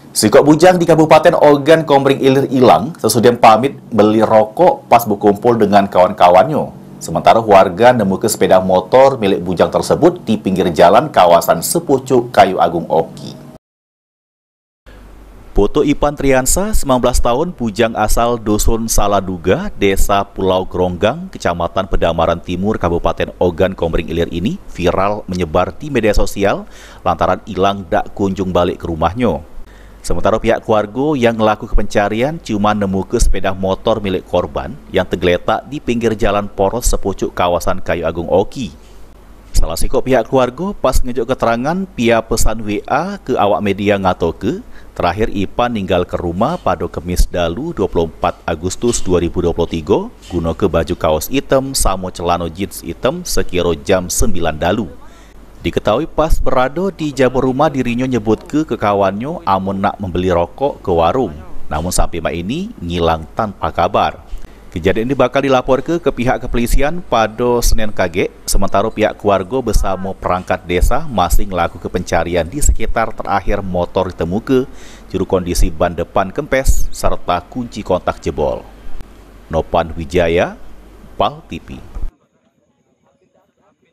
Sikok bujang di Kabupaten Ogan Komering Ilir hilang sesudah pamit beli rokok pas berkumpul dengan kawan-kawannya. Sementara warga nemu ke sepeda motor milik bujang tersebut di pinggir jalan kawasan Sepucuk Kayu Agung Oki. Foto Ipan Triansa, 19 tahun, bujang asal Dusun Saladuga, Desa Pulau Gronggang, Kecamatan Pedamaran Timur, Kabupaten Ogan Komering Ilir ini viral menyebar di media sosial lantaran hilang dak kunjung balik ke rumahnya. Sementara pihak keluarga yang melakukan pencarian cuma nemu ke sepeda motor milik korban yang tergeletak di pinggir jalan poros sepucuk kawasan Kayu Agung Oki. Salah sikok pihak keluarga pas ngejuk keterangan via pesan WA ke awak media ngatoke, terakhir Ipan ninggal ke rumah pada Kamis dalu 24 Agustus 2023 guna ke baju kaos hitam sama celana jeans hitam sekira jam 9 dalu. Diketahui pas berada di jabur rumah dirinya nyebut ke kawannya amun nak membeli rokok ke warung. Namun sampai mak ini ngilang tanpa kabar. Kejadian ini bakal dilapor ke pihak kepolisian pada Senin kage, sementara pihak keluarga bersama perangkat desa masih melakukan pencarian di sekitar terakhir motor ditemukan, juru kondisi ban depan kempes serta kunci kontak jebol. Nopan Wijaya, PAL TV.